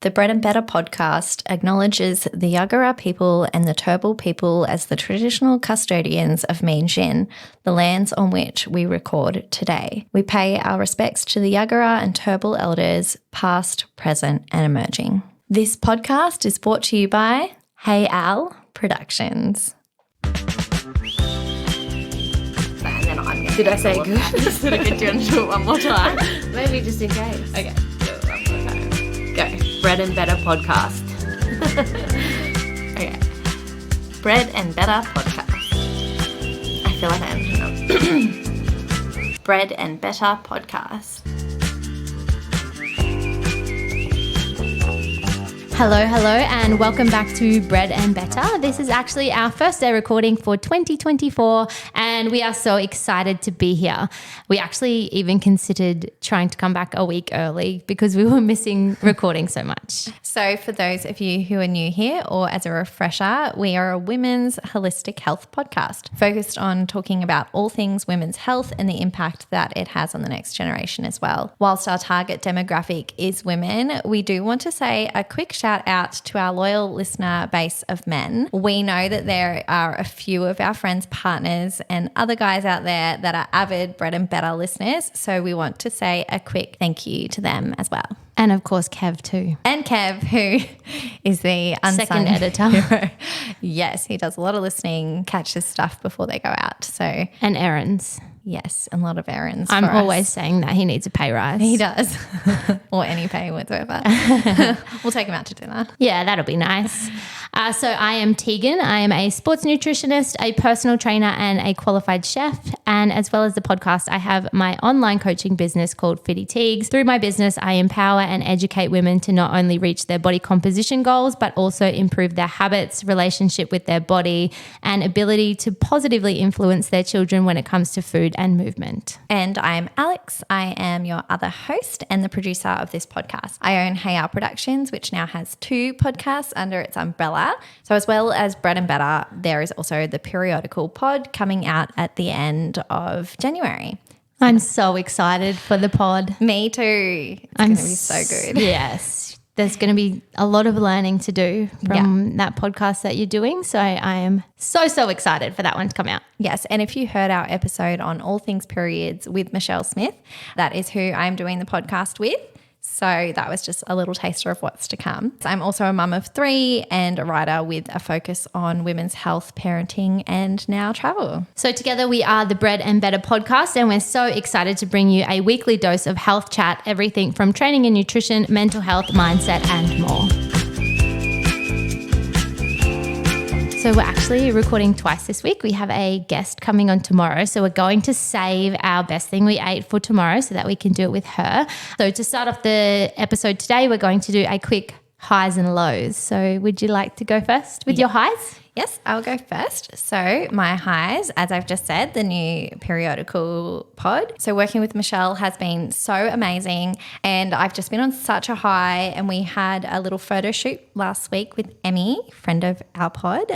The Bread and Better podcast acknowledges the Yagara people and the Turrbal people as the traditional custodians of Meanjin, the lands on which we record today. We pay our respects to the Yagara and Turrbal elders, past, present, and emerging. This podcast is brought to you by Hey Al Productions. Did I say good? Did I get you to do it one more time? Maybe just in case. Okay, do it one more time. Go. Bread and Better podcast. Okay. Bread and Better podcast. I feel like I am. Bread and Better podcast. Hello, and welcome back to Bread and Better. This is actually our first day recording for 2024 and we are so excited to be here. We actually even considered trying to come back a week early because we were missing recording so much. So for those of you who are new here, or as a refresher, we are a women's holistic health podcast focused on talking about all things women's health and the impact that it has on the next generation as well. Whilst our target demographic is women, we do want to say a quick shout out to our loyal listener base of men. We know that there are a few of our friends, partners, and other guys out there that are avid Bread and Better listeners. So we want to say a quick thank you to them as well. And of course, Kev too. And Kev, who is the unsung second editor. hero. Yes, he does a lot of listening, catches stuff before they go out. So And errands. yes, a lot of errands. I'm for us. always saying that he needs a pay rise. He does, or any pay whatsoever. We'll take him out to dinner. Yeah, that'll be nice. So I am Tegan. I am a sports nutritionist, a personal trainer and a qualified chef. And as well as the podcast, I have my online coaching business called Fitty Tegs. Through my business, I empower and educate women to not only reach their body composition goals, but also improve their habits, relationship with their body, and ability to positively influence their children when it comes to food and movement. And I'm Alex. I am your other host and the producer of this podcast. I own Hey Al Productions, which now has 2 podcasts under its umbrella. So as well as Bread and Better, there is also the periodical pod coming out at the end of January. I'm so excited for the pod. Me too. It's going to be so good. Yes. There's going to be a lot of learning to do from that podcast that you're doing. So I am so excited for that one to come out. Yes, and if you heard our episode on all things periods with Michelle Smith, that is who I'm doing the podcast with. So that was just a little taster of what's to come. I'm also a mum of 3 and a writer with a focus on women's health, parenting, and now travel. So together we are the Bread and Better podcast, and we're so excited to bring you a weekly dose of health chat, everything from training and nutrition, mental health, mindset, and more. So we're actually recording twice this week. We have a guest coming on tomorrow. So we're going to save our best thing we ate for tomorrow so that we can do it with her. So to start off the episode today, we're going to do a quick highs and lows. So would you like to go first with your highs? Yes, I'll go first. So my highs, as I've just said, the new periodical pod. So working with Michelle has been so amazing and I've just been on such a high, and we had a little photo shoot last week with Emmy, friend of our pod,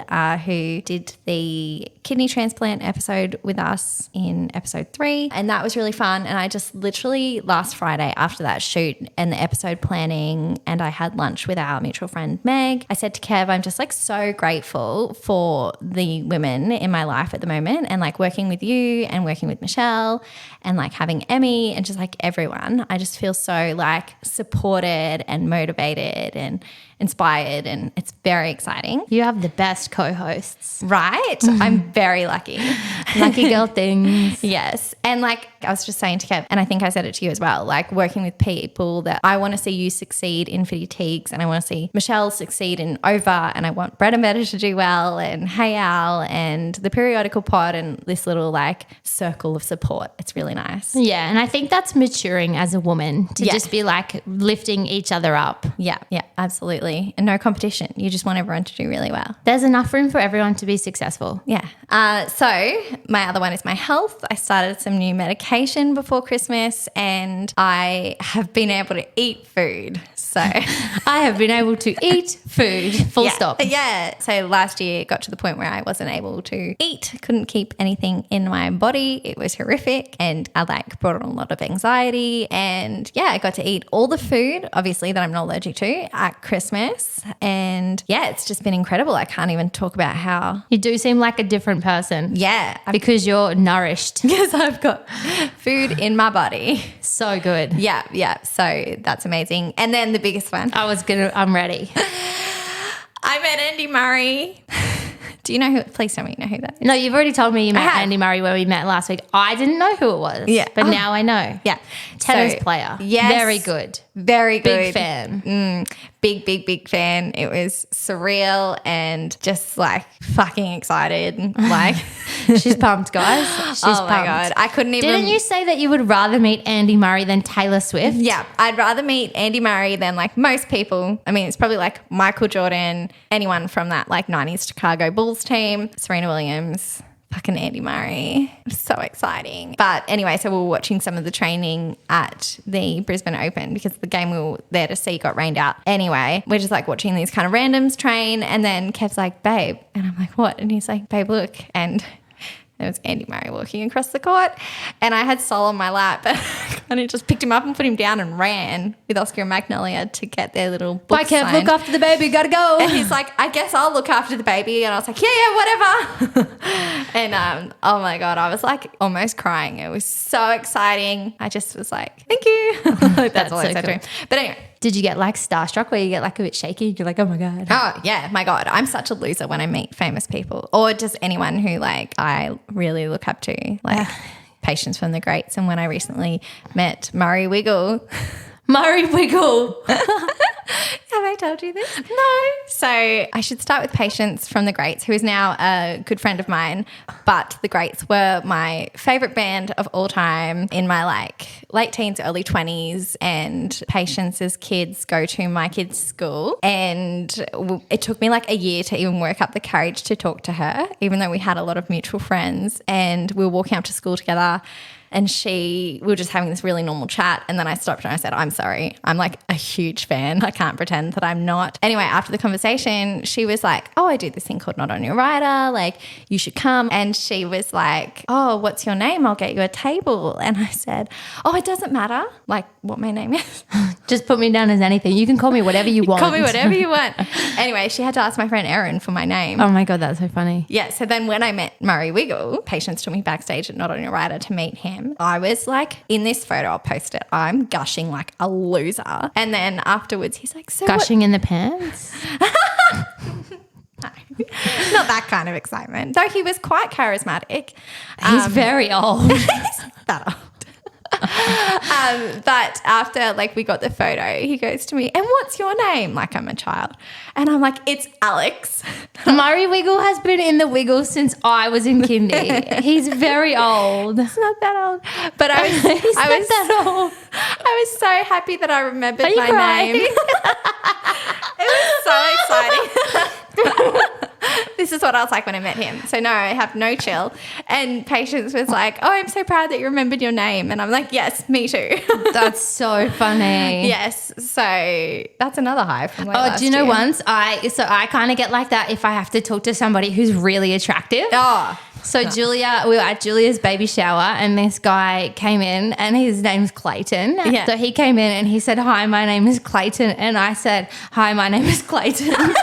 who did the kidney transplant episode with us in episode 3, and that was really fun. And I just literally last Friday after that shoot and the episode planning, and I had lunch with our mutual friend Meg, I said to Kev, I'm just like so grateful for the women in my life at the moment, and like working with you and working with Michelle and like having Emmy and just like everyone. I just feel so like supported and motivated and inspired, and it's very exciting. You have the best co-hosts. Right? I'm very lucky. Lucky girl things. Yes. And like I was just saying to Kev, and I think I said it to you as well, like working with people that I want to see you succeed in Fitty Tegs, and I want to see Michelle succeed in Over, and I want Bread and Better to do well, and Hey Al, and the periodical pod, and this little like circle of support. It's really nice. Yeah, and I think that's maturing as a woman to just be like lifting each other up. Yeah, absolutely. And no competition. You just want everyone to do really well. There's enough room for everyone to be successful. Yeah. So my other one is my health. I started some new medication before Christmas, and I have been able to eat food. So I have been able to eat food, full stop. Yeah. So last year year got to the point where I wasn't able to eat, couldn't keep anything in my body. It was horrific and I brought on a lot of anxiety. And yeah, I got to eat all the food, obviously, that I'm not allergic to at Christmas. And yeah, it's just been incredible. I can't even talk about how. You do seem like a different person. Yeah. Because you're nourished. Because I've got food in my body. So good. Yeah. So that's amazing. And then the biggest one. I'm ready. I met Andy Murray. Do you know who? Please tell me you know who that is. No, you've already told me you met Andy Murray when we met last week. I didn't know who it was. Yeah. But now I know. Yeah. Tennis player. Yes. Very good. Very good. Big fan. Big fan. It was surreal and just like fucking excited. Like she's pumped, guys. She's oh pumped. my God. I couldn't even. Didn't you say that you would rather meet Andy Murray than Taylor Swift? Yeah. I'd rather meet Andy Murray than like most people. I mean, it's probably like Michael Jordan, anyone from that like 90s Chicago Bulls team, Serena Williams. Fucking Andy Murray. So exciting. But anyway, so we were watching some of the training at the Brisbane Open because the game we were there to see got rained out. Anyway, we're just like watching these kind of randoms train and then Kev's like, babe. And I'm like, what? And he's like, babe, look. And it was Andy Murray walking across the court and I had Sol on my lap and I just picked him up and put him down and ran with Oscar and Magnolia to get their little book Bye, Kev. signed. Look after the baby. Gotta go. And he's like, I guess I'll look after the baby. And I was like, yeah, whatever. And oh my God, I was like almost crying. It was so exciting. I just was like, thank you. That's all I said to him. But anyway. Did you get like starstruck where you get like a bit shaky? You're like, oh my God. Oh yeah, my God. I'm such a loser when I meet famous people or just anyone who like I really look up to, like Patience from the Greats. And when I recently met Murray Wiggle. Murray Wiggle. Have I told you this? No. So I should start with Patience from the Greats, who is now a good friend of mine. But the Greats were my favourite band of all time in my like late teens, early 20s. And Patience's kids go to my kids' school. And it took me like a year to even work up the courage to talk to her, even though we had a lot of mutual friends. And we were walking up to school together. And we were just having this really normal chat. And then I stopped and I said, I'm sorry. I'm like a huge fan. I can't pretend that I'm not. Anyway, after the conversation, she was like, oh, I do this thing called Not On Your Rider. Like, you should come. And she was like, oh, what's your name? I'll get you a table. And I said, oh, it doesn't matter like what my name is. Just put me down as anything. You can call me whatever you want. Call me whatever you want. Anyway, she had to ask my friend Erin for my name. Oh my God, that's so funny. Yeah. So then when I met Murray Wiggle, Patience took me backstage at Not On Your Rider to meet him. I was like, in this photo, I'll post it. I'm gushing like a loser. And then afterwards, he's like, so gushing in the pants? No, not that kind of excitement. Though he was quite charismatic. He's very old. He's that old. But after like we got the photo, he goes to me, and what's your name? Like I'm a child. And I'm like, it's Alex. Murray Wiggle has been in the Wiggle since I was in kindy. He's very old. He's not that old. But I was so happy that I remembered my name. It was so exciting. This is what I was like when I met him. So no, I have no chill. And Patience was like, oh, I'm so proud that you remembered your name. And I'm like, yes, me too. That's so funny. Yes. So that's another high from last do you know year. once I kind of get like that if I have to talk to somebody who's really attractive. Oh. So Julia, we were at Julia's baby shower and this guy came in and his name's Clayton. Yeah. So he came in and he said, hi, my name is Clayton. And I said, hi, my name is Clayton.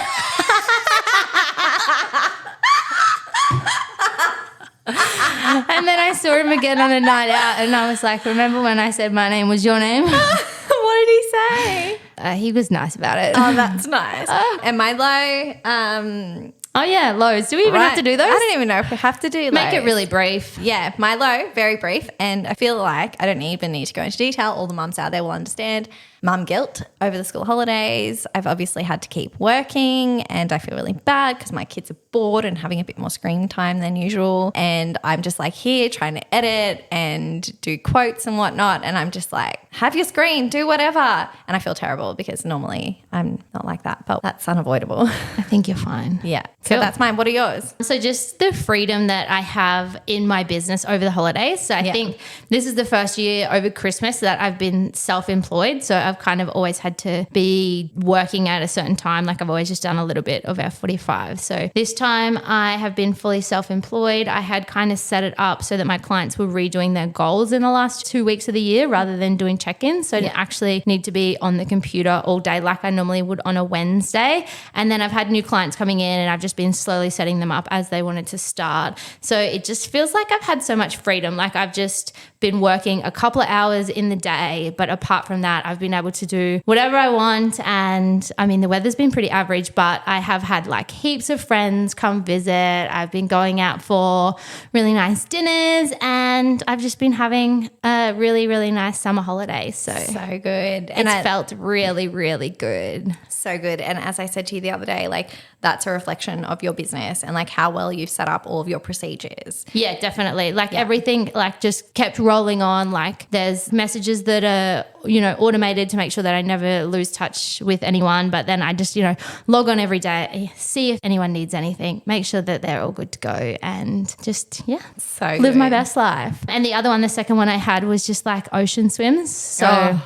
And then I saw him again on a night out and I was like, remember when I said my name was your name? What did he say? He was nice about it. Oh, that's nice. And my low, oh yeah, lows. Do we even have to do those? I don't even know if we have to do Make it lows. really brief. Yeah, my low, very brief. And I feel like I don't even need to go into detail. All the mums out there will understand. Mum guilt over the school holidays. I've obviously had to keep working and I feel really bad because my kids are bored and having a bit more screen time than usual. And I'm just like here trying to edit and do quotes and whatnot. And I'm just like, have your screen, do whatever. And I feel terrible because normally I'm not like that, but that's unavoidable. I think you're fine. Yeah. So Cool. that's mine. What are yours? So just the freedom that I have in my business over the holidays. So I think this is the first year over Christmas that I've been self-employed. So I've I've kind of always had to be working at a certain time. Like I've always just done a little bit of F45. So this time I have been fully self-employed. I had kind of set it up so that my clients were redoing their goals in the last 2 weeks of the year rather than doing check-ins. So I didn't actually need to be on the computer all day like I normally would on a Wednesday. And then I've had new clients coming in and I've just been slowly setting them up as they wanted to start. So it just feels like I've had so much freedom. Like I've just been working a couple of hours in the day, but apart from that, I've been able to do whatever I want. And I mean, the weather's been pretty average, but I have had like heaps of friends come visit. I've been going out for really nice dinners and I've just been having a really, really nice summer holiday. So good. And it's felt really, really good. So good. And as I said to you the other day, like that's a reflection of your business and like how well you've set up all of your procedures. Yeah, definitely. Like everything like just kept rolling on. Like there's messages that are, you know, automated to make sure that I never lose touch with anyone. But then I just, you know, log on every day, see if anyone needs anything, make sure that they're all good to go and just, live my best life. And the other one, the second one I had was just like ocean swims. So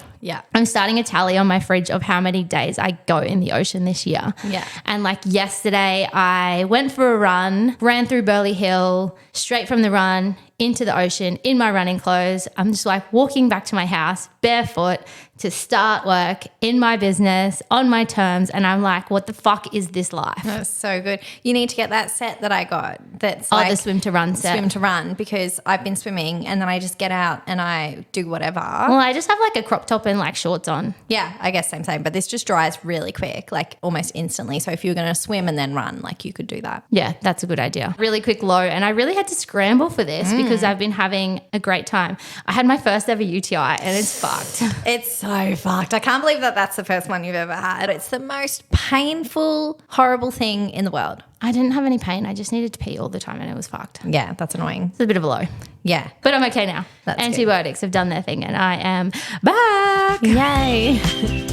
I'm starting a tally on my fridge of how many days I go in the ocean this year. Yeah. And like yesterday I went for a run, ran through Burley Hill, straight from the run into the ocean in my running clothes. I'm just like walking back to my house barefoot to start work in my business on my terms. And I'm like, what the fuck is this life? That's so good. You need to get that set that I got. That's the swim to run set. Swim to run, because I've been swimming and then I just get out and I do whatever. Well, I just have like a crop top and like shorts on. Yeah, I guess same. But this just dries really quick, like almost instantly. So if you're going to swim and then run, like you could do that. Yeah, that's a good idea. Really quick low. And I really had to scramble for this because I've been having a great time. I had my first ever UTI and it's fucked. It's so fucked. I can't believe that that's the first one you've ever had. It's the most painful, horrible thing in the world. I didn't have any pain. I just needed to pee all the time and it was fucked. Yeah, that's annoying. It's a bit of a low. Yeah. But I'm okay now. That's Antibiotics have done their thing and I am back. Yay.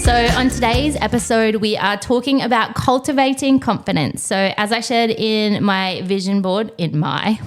So on today's episode, we are talking about cultivating confidence. So as I shared in my vision board, in my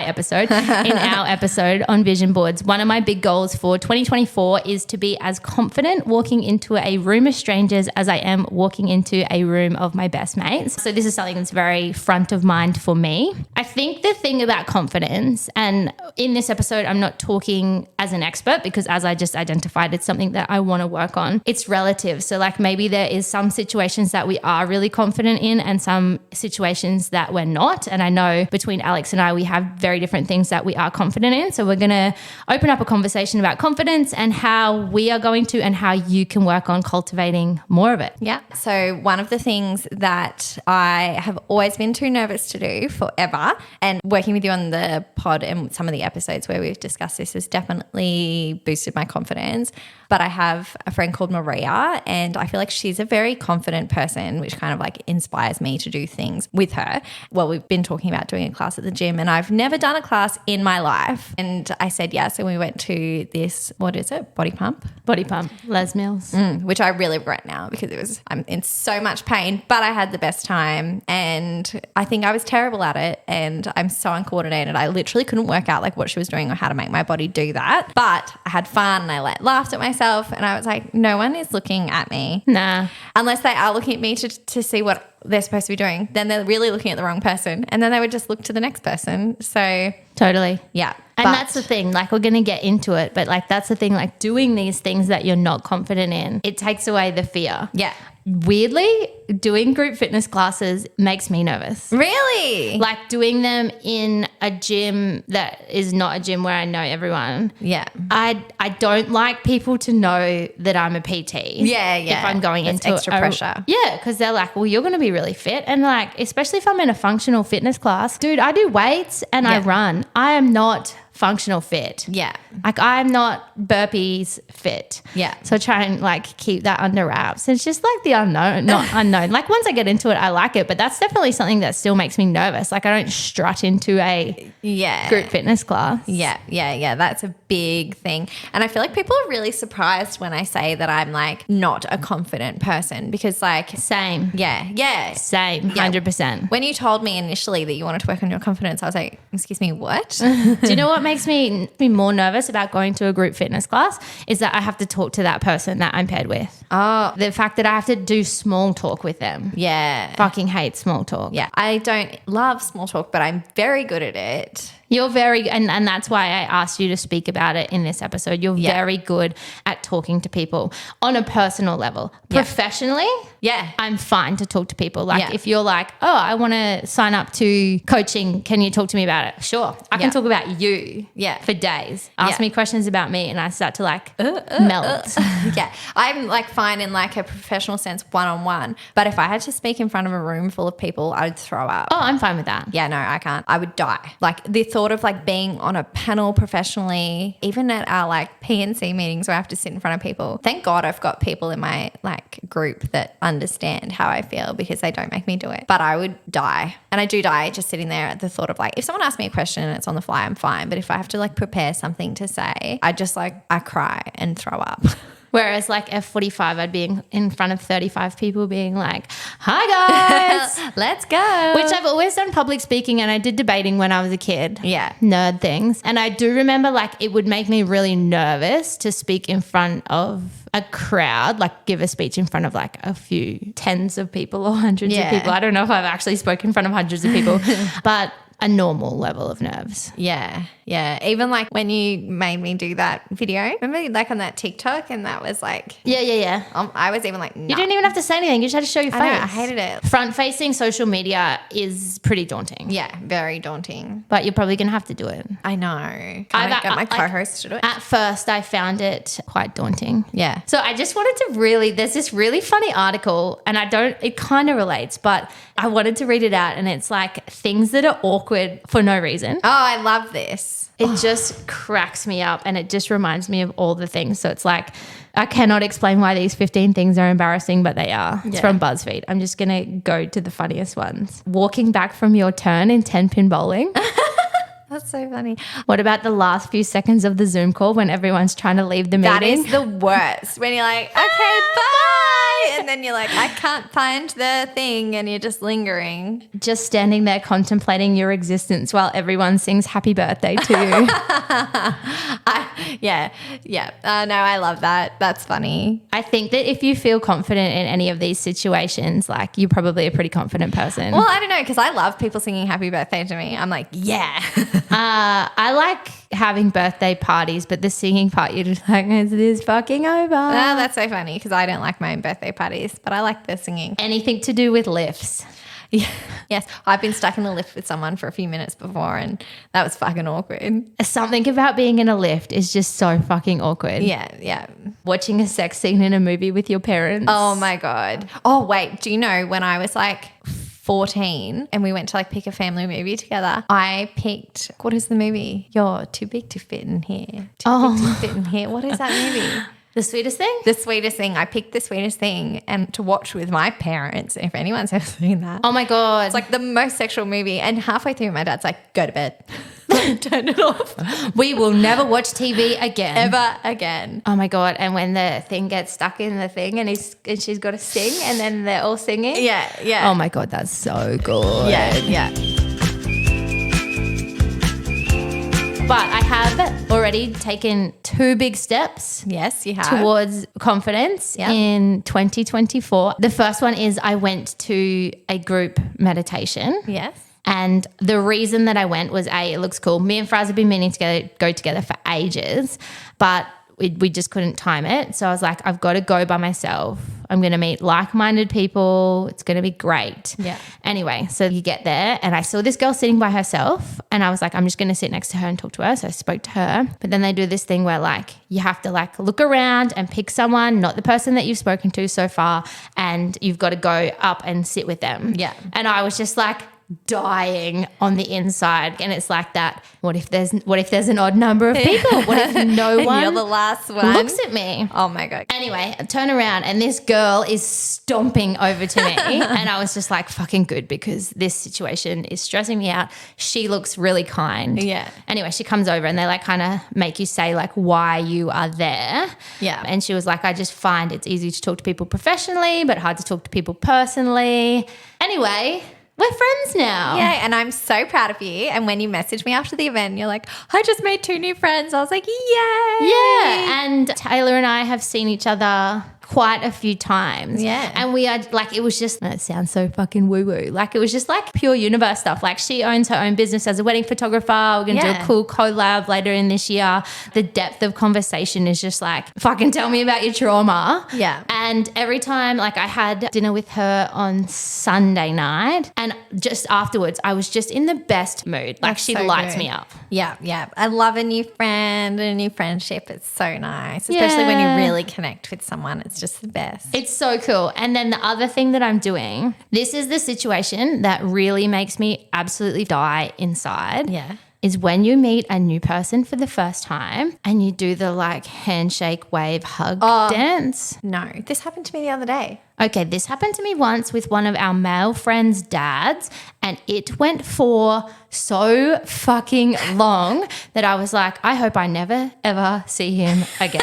episode, in our episode on vision boards, one of my big goals for 2024 is to be as confident walking into a room of strangers as I am walking into a room of my best mates. So this is something that's very front of mind for me. I think the thing about confidence, and in this episode, I'm not talking as an expert because as I just identified, it's something that I want to work on. It's relative. So like maybe there is some situations that we are really confident in and some situations that we're not. And I know between Alex and I, we have very different things that we are confident in. So we're going to open up a conversation about confidence and how we are going to and how you can work on cultivating more of it. Yeah. So one of the things that I have always been too nervous to do forever, and working with you on the pod and some of the episodes where we've discussed this has definitely boosted my confidence. But I have a friend called Maria and I feel like she's a very confident person, which kind of like inspires me to do things with her. Well, we've been talking about doing a class at the gym and I've never done a class in my life. And I said yes. And we went to this, what is it? Body pump, Les Mills. which I really regret now because I'm in so much pain, but I had the best time and I think I was terrible at it and I'm so uncoordinated. I literally couldn't work out like what she was doing or how to make my body do that. But I had fun and I laughed at myself and I was like, no one is looking at me. Nah. Unless they are looking at me to see what they're supposed to be doing. Then they're really looking at the wrong person and then they would just look to the next person. So Totally. yeah. And that's the thing, like we're going to get into it, but like that's the thing, like doing these things that you're not confident in, it takes away the fear. Yeah. Weirdly, doing group fitness classes makes me nervous. Really? Like doing them in a gym that is not a gym where I know everyone. Yeah. I don't like people to know that I'm a PT. Yeah. If I'm going That's into extra pressure. Yeah, because they're like, well, you're going to be really fit. And like, especially if I'm in a functional fitness class, dude, I do weights and I run. I am not functional fit. Yeah. Like I'm not burpees fit. Yeah. So try and like keep that under wraps. It's just like the unknown, not unknown. Like once I get into it, I like it, but that's definitely something that still makes me nervous. Like I don't strut into a group fitness class. Yeah. That's a big thing. And I feel like people are really surprised when I say that I'm like not a confident person because like. Same. Yeah. Same. 100%. When you told me initially that you wanted to work on your confidence, I was like, excuse me, what? Do you know what makes me more nervous about going to a group fitness class is that I have to talk to that person that I'm paired with. Oh, The fact that I have to do small talk with them. yeah. Fucking hate small talk. Yeah. I don't love small talk, but I'm very good at it. You're very, and that's why I asked you to speak about it in this episode. You're very good at talking to people on a personal level. Yeah. Professionally, Yeah. I'm fine to talk to people. Like Yeah. if you're like, oh, I want to sign up to coaching, can you talk to me about it? Sure. I can talk about you for days. Ask me questions about me and I start to like melt. Yeah. I'm like fine in like a professional sense one-on-one. But if I had to speak in front of a room full of people, I'd throw up. Oh, I'm fine with that. Yeah, no, I can't. I would die. Like the thought of like being on a panel professionally, even at our like PNC meetings where I have to sit in front of people. Thank God I've got people in my like group that understand how I feel because they don't make me do it. But I would die. And I do die just sitting there at the thought of like, if someone asks me a question and it's on the fly, I'm fine. But if I have to like prepare something to say, I just like, I cry and throw up. Whereas like F45, I'd be in front of 35 people being like, hi guys. Let's go. Which I've always done public speaking and I did debating when I was a kid. Yeah. Nerd things. And I do remember like it would make me really nervous to speak in front of a crowd, like give a speech in front of like a few tens of people or hundreds of people. I don't know if I've actually spoken in front of hundreds of people, but a normal level of nerves. Yeah. Yeah. Even like when you made me do that video, remember like on that TikTok and that was like, Yeah. I was even like, no. You didn't even have to say anything. You just had to show your face. I know, I hated it. Front-facing social media is pretty daunting. Yeah. Very daunting. But you're probably going to have to do it. I know. Can I get my co-host to do it? At first, I found it quite daunting. Yeah. So I just wanted to there's this really funny article and it kind of relates, but I wanted to read it out and it's like things that are awkward for no reason. Oh, I love this. It just cracks me up and it just reminds me of all the things. So it's like, I cannot explain why these 15 things are embarrassing, but they are. It's from BuzzFeed. I'm just going to go to the funniest ones. Walking back from your turn in 10-pin bowling. That's so funny. What about the last few seconds of the Zoom call when everyone's trying to leave the meeting? That is the worst. When you're like, okay, bye. And then you're like, I can't find the thing and you're just lingering. Just standing there contemplating your existence while everyone sings happy birthday to you. Yeah. No, I love that. That's funny. I think that if you feel confident in any of these situations, like you're probably a pretty confident person. Well, I don't know because I love people singing happy birthday to me. I'm like, yeah. I like having birthday parties, but the singing part, you're just like, is this fucking over? That's so funny because I don't like my own birthday parties, but I like the singing. Anything to do with lifts. Yeah. Yes, I've been stuck in the lift with someone for a few minutes before and that was fucking awkward. Something about being in a lift is just so fucking awkward. Yeah. Watching a sex scene in a movie with your parents. Oh my God. Oh, wait. Do you know when I was like 14 and we went to like pick a family movie together, I picked, what is the movie? You're too big to fit in here. Too big to fit in here. What is that movie? The Sweetest Thing? The Sweetest Thing. I picked The Sweetest Thing and to watch with my parents. If anyone's ever seen that. Oh my God. It's like the most sexual movie. And halfway through, my dad's like, go to bed. Turn it off. We will never watch TV again. Ever again. Oh my God. And when the thing gets stuck in the thing and she's got to sing and then they're all singing. Yeah. Oh my God, that's so good. Yeah. But I have already taken 2 big steps. Yes, you have. Towards confidence in 2024. The first one is I went to a group meditation. Yes. And the reason that I went was it looks cool. Me and Fraz have been meaning to go together for ages, but we just couldn't time it. So I was like, I've got to go by myself. I'm going to meet like-minded people. It's going to be great. Yeah. Anyway, so you get there and I saw this girl sitting by herself and I was like, I'm just going to sit next to her and talk to her. So I spoke to her. But then they do this thing where like you have to like look around and pick someone, not the person that you've spoken to so far, and you've got to go up and sit with them. Yeah. And I was just like, dying on the inside. And it's like that, what if there's an odd number of people? What if no one You're the last one looks at me? Oh my God. Anyway, I turn around and this girl is stomping over to me and I was just like, fucking good, because this situation is stressing me out. She looks really kind. Yeah. Anyway, she comes over and they like kind of make you say like why you are there. Yeah. And she was like, I just find it's easy to talk to people professionally but hard to talk to people personally. Anyway, we're friends now. Yeah, and I'm so proud of you. And when you messaged me after the event, you're like, I just made 2 new friends. I was like, yay. Yeah. And Taylor and I have seen each other quite a few times. Yeah. And we are like, it was just, it sounds so fucking woo-woo. Like it was just like pure universe stuff. Like she owns her own business as a wedding photographer. We're going to do a cool collab later in this year. The depth of conversation is just like, fucking tell me about your trauma. Yeah. And every time, like I had dinner with her on Sunday night and just afterwards, I was just in the best mood. Like she so lights good. me up. Yeah, yeah. I love a new friend and a new friendship. It's so nice, especially when you really connect with someone. It's just the best. It's so cool. And then the other thing that I'm doing, this is the situation that really makes me absolutely die inside. Yeah. Is when you meet a new person for the first time and you do the like handshake, wave, hug dance. No, this happened to me the other day. Okay, this happened to me once with one of our male friends' dads, and it went for so fucking long that I was like, I hope I never, ever see him again.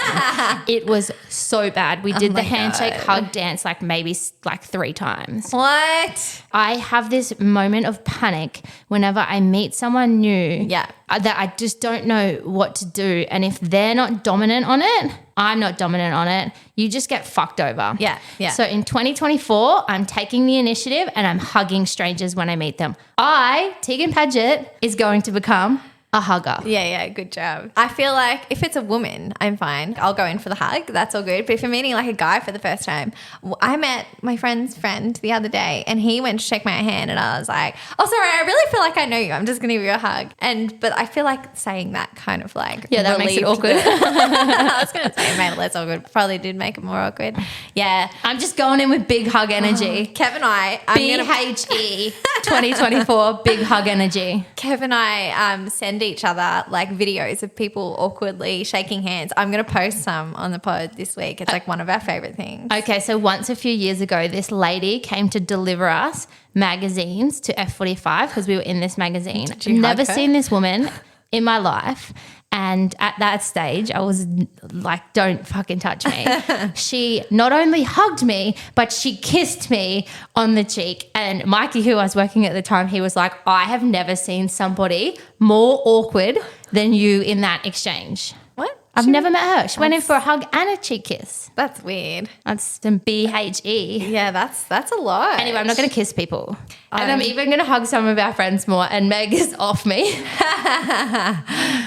It was so bad. We did the handshake, hug dance like maybe like 3 times. What? I have this moment of panic whenever I meet someone new Yeah. that I just don't know what to do. And if they're not dominant on it, I'm not dominant on it, you just get fucked over. Yeah, yeah. So in 2024, I'm taking the initiative and I'm hugging strangers when I meet them. Tegan Padget, is going to become a hugger. Yeah, yeah, good job. I feel like if it's a woman, I'm fine. I'll go in for the hug. That's all good. But if you're meeting like a guy for the first time, I met my friend's friend the other day and he went to shake my hand and I was like, oh, sorry, I really feel like I know you. I'm just going to give you a hug. But I feel like saying that kind of like that makes it awkward. I was going to say it made it less awkward. Probably did make it more awkward. Yeah. I'm just going in with big hug energy. Kev and I, BHE 2024, big hug energy. Kev and I send each other like videos of people awkwardly shaking hands. I'm going to post some on the pod this week. It's like one of our favorite things. Okay, so once a few years ago, this lady came to deliver us magazines to F45 because we were in this magazine. Did you Never hug her? seen this woman in my life. And at that stage, I was like, don't fucking touch me. She not only hugged me, but she kissed me on the cheek. And Mikey, who I was working at the time, he was like, I have never seen somebody more awkward than you in that exchange. What? I've never met her. She went in for a hug and a cheek kiss. That's weird. That's some BHE. Yeah, that's a lot. Anyway, I'm not going to kiss people. And I'm even going to hug some of our friends more. And Meg is off me.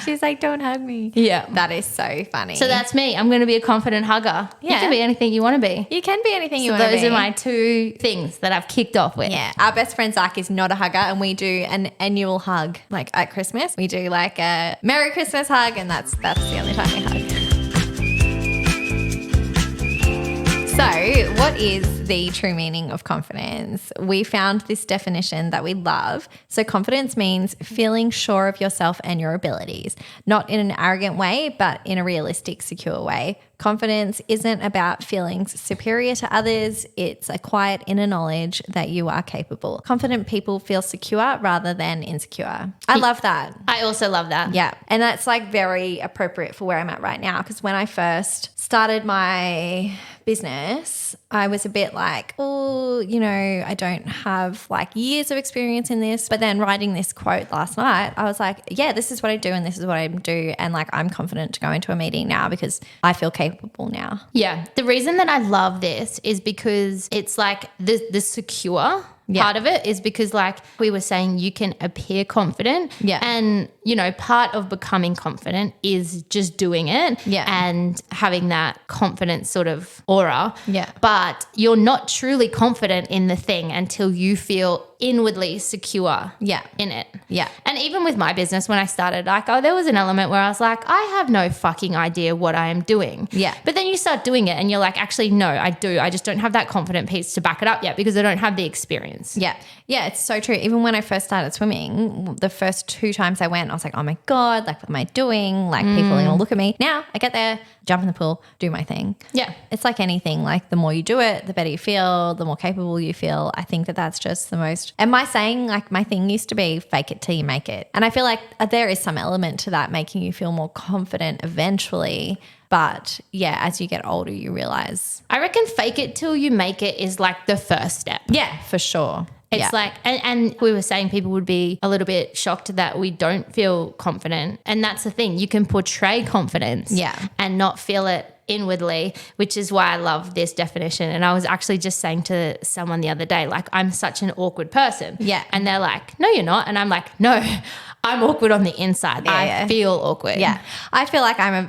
She's like, don't hug me. Yeah. That is so funny. So that's me. I'm going to be a confident hugger. You Yeah. can be anything you want to be. you can be anything you So want to be. those are my 2 things that I've kicked off with. Yeah, our best friend Zach is not a hugger and we do an annual hug like at Christmas. We do like a Merry Christmas hug and that's the only time we hug. So, what is the true meaning of confidence? We found this definition that we love. So, confidence means feeling sure of yourself and your abilities, not in an arrogant way, but in a realistic, secure way. Confidence isn't about feeling superior to others. It's a quiet inner knowledge that you are capable. Confident people feel secure rather than insecure. I love that. I also love that. Yeah. And that's like very appropriate for where I'm at right now. Because when I first started my business, I was a bit like, oh, I don't have like years of experience in this. But then writing this quote last night, I was like, yeah, this is what I do and this is what I do. And like, I'm confident to go into a meeting now because I feel capable now. Yeah. The reason that I love this is because it's like the secure part of it is because like we were saying, you can appear confident. Yeah. And, part of becoming confident is just doing it. Yeah. And having that confident sort of aura. Yeah. But you're not truly confident in the thing until you feel inwardly secure in it. Yeah. And even with my business, when I started, there was an element where I was like, I have no fucking idea what I am doing. Yeah. But then you start doing it and you're like, actually, no, I do. I just don't have that confident piece to back it up yet because I don't have the experience. Yeah. Yeah, it's so true. Even when I first started swimming, the first 2 times I went, I was like, oh my God, like what am I doing? Like people are going to look at me. Now I get there, jump in the pool, do my thing. Yeah. It's like anything. Like the more you do it, the better you feel, the more capable you feel. I think that that's just the most. And my saying, like my thing used to be fake it till you make it. And I feel like there is some element to that making you feel more confident eventually. But yeah, as you get older, you realize. I reckon fake it till you make it is like the first step. Yeah, for sure. It's like, and we were saying people would be a little bit shocked that we don't feel confident. And that's the thing. You can portray confidence and not feel it inwardly, which is why I love this definition. And I was actually just saying to someone the other day, like, I'm such an awkward person. Yeah. And they're like, no, you're not. And I'm like, no, I'm awkward on the inside. I feel awkward. Yeah. I feel like I'm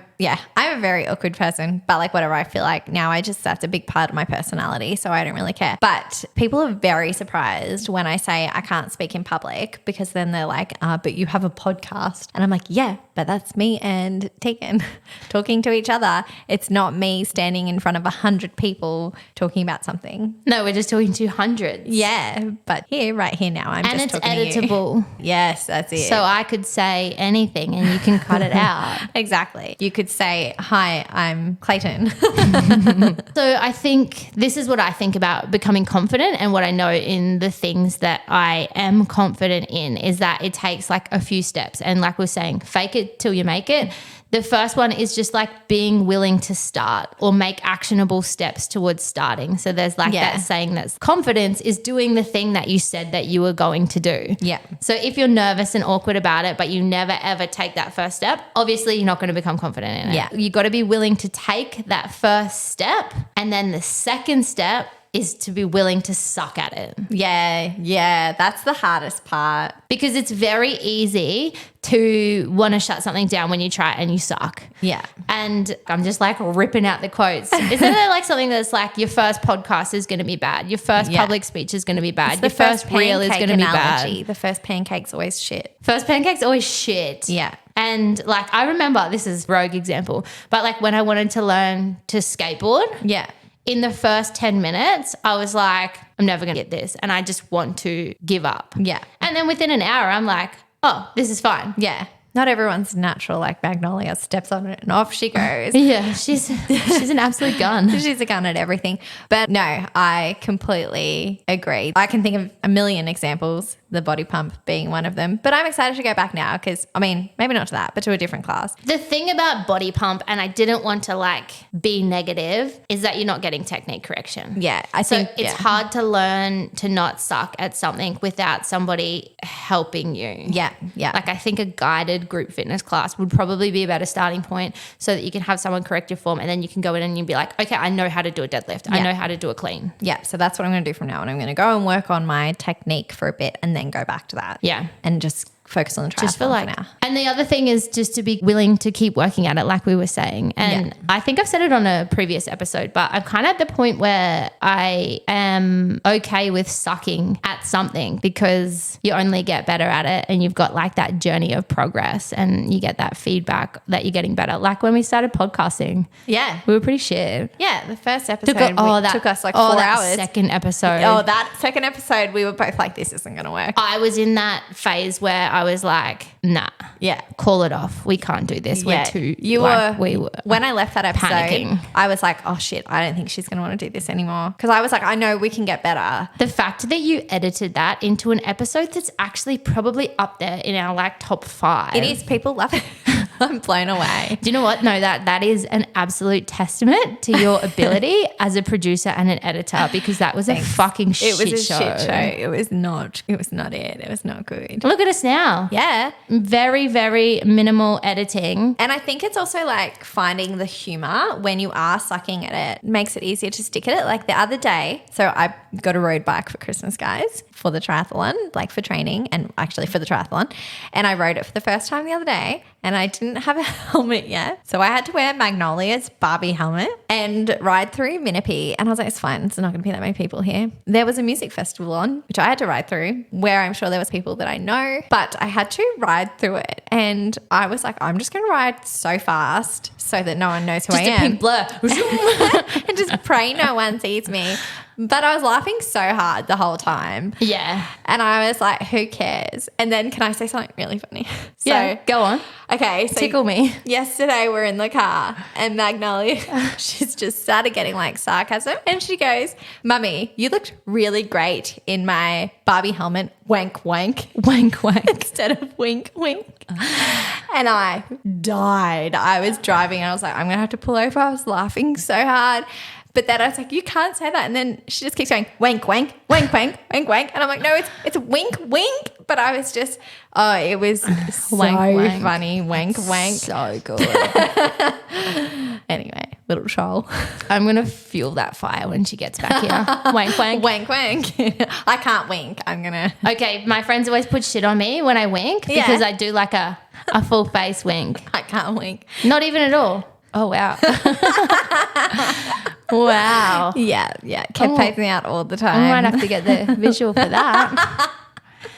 a very awkward person, but like whatever I feel like now, that's a big part of my personality. So I don't really care. But people are very surprised when I say I can't speak in public, because then they're like, but you have a podcast. And I'm like, yeah, but that's me and Tegan talking to each other. It's not me standing in front of 100 people talking about something. No, we're just talking to hundreds. Yeah. But right here now, I'm and just talking it's to you. editable. Yes, that's it. So I could say anything and you can cut it out. Exactly. You could say, hi, I'm Clayton. So I think this is what I think about becoming confident, and what I know in the things that I am confident in is that it takes like a few steps. And like we're saying, fake it till you make it. The first one is just like being willing to start or make actionable steps towards starting. So there's like that saying that confidence is doing the thing that you said that you were going to do. Yeah. So if you're nervous and awkward about it, but you never ever take that first step, obviously you're not going to become confident in it. Yeah. You got to be willing to take that first step. And then the second step is to be willing to suck at it. Yeah. That's the hardest part. Because it's very easy to want to shut something down when you try it and you suck. Yeah. And I'm just like ripping out the quotes. Isn't there like something that's like your first podcast is going to be bad? Your first public speech is going to be bad. Your first reel is going to be bad. The first pancake's always shit. First pancake's always shit. Yeah. And like I remember, this is rogue example, but like when I wanted to learn to skateboard. Yeah. In the first 10 minutes, I was like, I'm never going to get this. And I just want to give up. Yeah. And then within an hour, I'm like, oh, this is fine. Yeah. Not everyone's natural like Magnolia steps on it and off she goes. Yeah, she's an absolute gun. She's a gun at everything. But no, I completely agree. I can think of a million examples, the body pump being one of them. But I'm excited to go back now because, I mean, maybe not to that, but to a different class. The thing about body pump, and I didn't want to like be negative, is that you're not getting technique correction. Yeah, I think it's hard to learn to not suck at something without somebody helping you. Yeah. Like I think a guided group fitness class would probably be a better starting point so that you can have someone correct your form and then you can go in and you'll be like, okay, I know how to do a deadlift. I know how to do a clean. Yeah, so that's what I'm going to do from now on. I'm going to go and work on my technique for a bit and then go back to that. Yeah. And just focus on the triathlon just for like now. And the other thing is just to be willing to keep working at it like we were saying. And I think I've said it on a previous episode, but I'm kind of at the point where I am okay with sucking at something because you only get better at it and you've got like that journey of progress and you get that feedback that you're getting better. Like when we started podcasting, we were pretty shit. Yeah, the first episode took us like 4 hours. Second episode. That second episode, we were both like, this isn't going to work. I was in that phase where I was like, nah. Yeah. Call it off. We can't do this. We're too. We were. When I left that episode, panicking. I was like, oh shit, I don't think she's going to want to do this anymore. Because I was like, I know we can get better. The fact that you edited that into an episode that's actually probably up there in our like top 5. It is. People love it. I'm blown away. Do you know what? No, that is an absolute testament to your ability as a producer and an editor because that was a fucking shit show. It was a shit show. It was not it. It was not good. Look at us now. Yeah. Very, very minimal editing. And I think it's also like finding the humor when you are sucking at it makes it easier to stick at it. Like the other day, so I got a road bike for Christmas, guys, for the triathlon, like for training and actually for the triathlon. And I rode it for the first time the other day and I didn't have a helmet yet. So I had to wear Magnolia's Barbie helmet and ride through Minipee. And I was like, it's fine. There's not going to be that many people here. There was a music festival on, which I had to ride through, where I'm sure there was people that I know, but I had to ride through it. And I was like, I'm just going to ride so fast so that no one knows who I am. Just a pink blur. And just pray no one sees me. But I was laughing so hard the whole time. Yeah. And I was like, who cares? And then can I say something really funny? Yeah, go on. Okay. So tickle me. Yesterday we're in the car and Magnolia, she's just started getting like sarcasm. And she goes, Mummy, you looked really great in my Barbie helmet. Wank, wank. Wank, wank. Instead of wink, wink. And I died. I was driving and I was like, I'm going to have to pull over. I was laughing so hard. But then I was like, you can't say that. And then she just keeps going, wank, wank, wank, wank, wank, wank. And I'm like, no, it's wink, wink. But I was just, it was so wank. funny. Wank, wank. So good. Anyway, little troll. I'm going to fuel that fire when she gets back here. Wank, wank. Wank, wank. I can't wink. I'm going to. Okay, my friends always put shit on me when I wink because I do like a full face wink. I can't wink. Not even at all. Oh, wow. Wow. Yeah. Kept pacing out all the time. I might have to get the visual for that.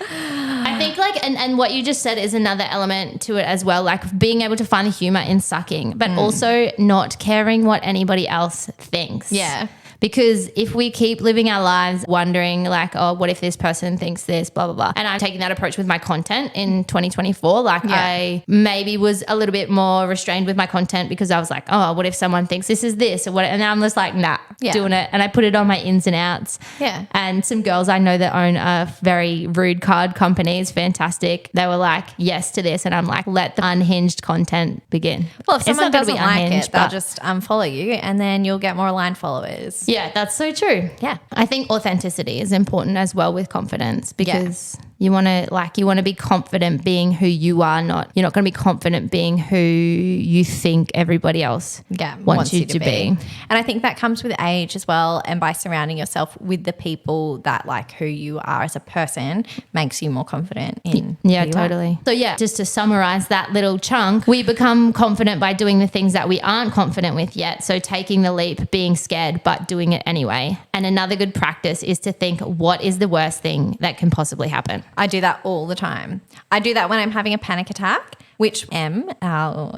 I think and what you just said is another element to it as well, like being able to find the humor in sucking, but also not caring what anybody else thinks. Yeah. Because if we keep living our lives wondering like, oh, what if this person thinks this, blah, blah, blah. And I'm taking that approach with my content in 2024. Like I maybe was a little bit more restrained with my content because I was like, oh, what if someone thinks this is this or what? And I'm just like, nah, doing it. And I put it on my ins and outs. Yeah. And some girls I know that own a very rude card company is fantastic. They were like, yes to this. And I'm like, let the unhinged content begin. Well, if someone doesn't like it, they'll but just unfollow you and then you'll get more aligned followers. yeah, that's so true. Yeah. I think authenticity is important as well with confidence because you want to be confident being who you are, you're not going to be confident being who you think everybody else wants you to be. And I think that comes with age as well, and by surrounding yourself with the people that like who you are as a person makes you more confident in who you totally. So just to summarize that little chunk, we become confident by doing the things that we aren't confident with yet. So taking the leap, being scared, but doing it anyway. And another good practice is to think, what is the worst thing that can possibly happen? I do that all the time. I do that when I'm having a panic attack, which our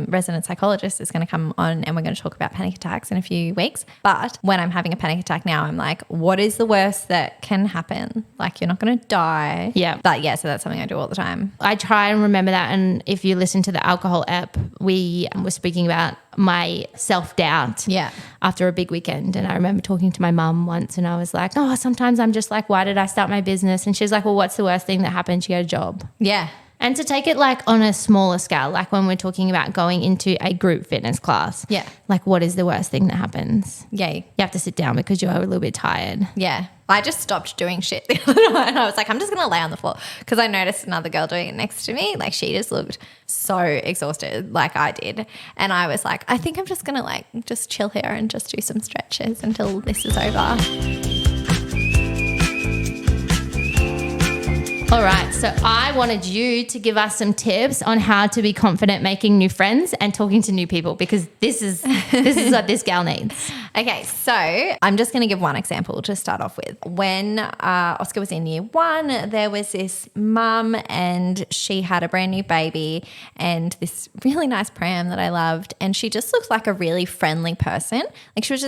resident psychologist, is going to come on and we're going to talk about panic attacks in a few weeks. But when I'm having a panic attack now, I'm like, what is the worst that can happen? Like, you're not going to die. Yeah. But so that's something I do all the time. I try and remember that. And if you listen to the alcohol app, we were speaking about my self-doubt after a big weekend. And I remember talking to my mum once and I was like, oh, sometimes I'm just like, why did I start my business? And she's like, well, what's the worst thing that happened? You get a job. Yeah. And to take it like on a smaller scale, like when we're talking about going into a group fitness class. Yeah. Like what is the worst thing that happens? Yeah. You have to sit down because you're a little bit tired. Yeah. I just stopped doing shit the other night. I was like, I'm just going to lay on the floor because I noticed another girl doing it next to me. Like she just looked so exhausted like I did. And I was like, I think I'm just going to like just chill here and just do some stretches until this is over. All right, so I wanted you to give us some tips on how to be confident making new friends and talking to new people because this is what this gal needs. Okay, so I'm just going to give one example to start off with. When Oscar was in year 1, there was this mum and she had a brand new baby and this really nice pram that I loved, and she just looked like a really friendly person. Like she would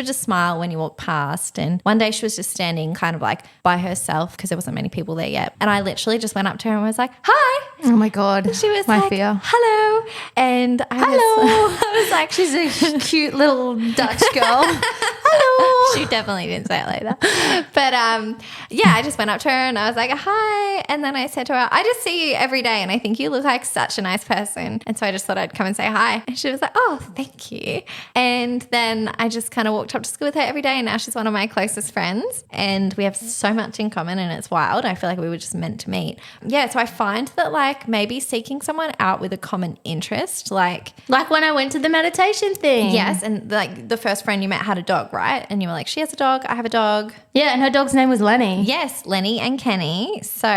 just smile when you walked past, and one day she was just standing kind of like by herself because there wasn't many people there yet, and I literally just went up to her and was like, hi. Oh my God. She was my like, fear. hello. And I was like, she's a cute little Dutch girl. hello. She definitely didn't say it like that. But I just went up to her and I was like, hi. And then I said to her, I just see you every day and I think you look like such a nice person. And so I just thought I'd come and say hi. And she was like, oh, thank you. And then I just kind of walked up to school with her every day, and now she's one of my closest friends and we have so much in common and it's wild. I feel like we were just meant to meet. Yeah, so I find that like maybe seeking someone out with a common interest, like when I went to the meditation thing. Yes, and like the first friend you met had a dog, right? And you were like, she has a dog, I have a dog. Yeah, and her dog's name was Lenny. Yes, Lenny and Kenny. So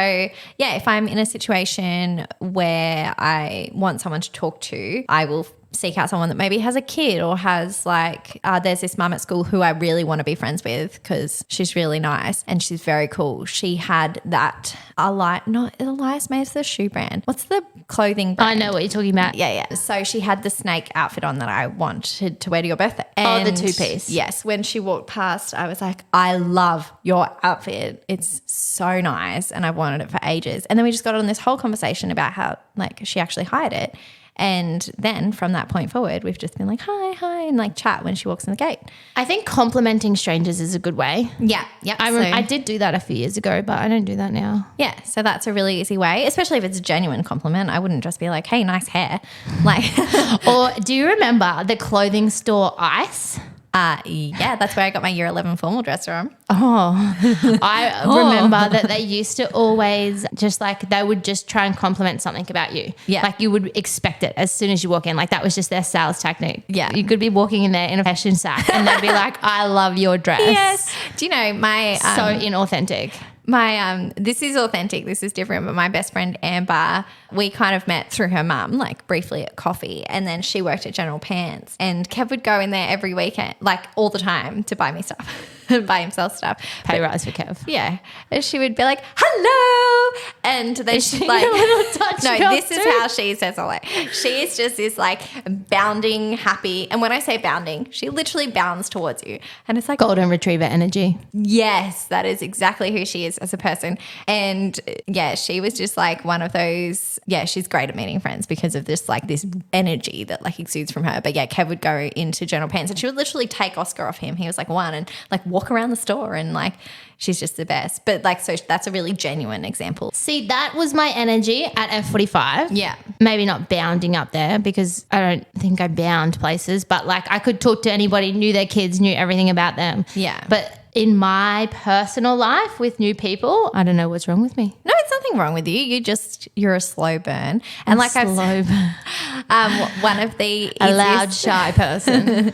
yeah, if I'm in a situation where I want someone to talk to, I will seek out someone that maybe has a kid or has like, there's this mum at school who I really want to be friends with because she's really nice and she's very cool. She had that, Elias May's the shoe brand. What's the clothing brand? I know what you're talking about. Yeah. So she had the snake outfit on that I wanted to wear to your birthday. And the 2-piece. Yes. When she walked past, I was like, I love your outfit. It's so nice. And I've wanted it for ages. And then we just got on this whole conversation about how like she actually hired it. And then from that point forward, we've just been like, hi, and like chat when she walks in the gate. I think complimenting strangers is a good way. Yeah. I did do that a few years ago, but I don't do that now. Yeah. So that's a really easy way, especially if it's a genuine compliment. I wouldn't just be like, hey, nice hair. Like, or do you remember the clothing store Ice? Yeah, that's where I got my year 11 formal dress from. Oh, I remember that they used to always just like, they would just try and compliment something about you. Yeah. Like you would expect it as soon as you walk in. Like that was just their sales technique. Yeah. You could be walking in there in a fashion sack and they'd be like, I love your dress. Yes. Do you know my So inauthentic. this is authentic, this is different, but my best friend Amber, we kind of met through her mum, like briefly at coffee, and then she worked at General Pants, and Kev would go in there every weekend, like all the time, to buy me stuff, buy himself stuff. Pay rise for Kev. Yeah. And she would be like, hello. And then she's she like, a little touch no, girl this is too? how she says all that. She is just this like bounding, happy. And when I say bounding, she literally bounds towards you. And it's like, Golden retriever energy. yes, that is exactly who she is as a person. And yeah, she was just like one of those, yeah, she's great at meeting friends because of this like this energy that like exudes from her. But yeah, Kev would go into General Pants and she would literally take Oscar off him. He was like one, and like walk around the store, and like she's just the best. But like, so that's a really genuine example. See, that was my energy at F45. Yeah. Maybe not bounding up there because I don't think I bound places, but like I could talk to anybody, knew their kids, knew everything about them. Yeah. But in my personal life with new people, I don't know what's wrong with me. No, it's nothing wrong with you. You're a slow burn. And like one of the a loud, easiest- shy person.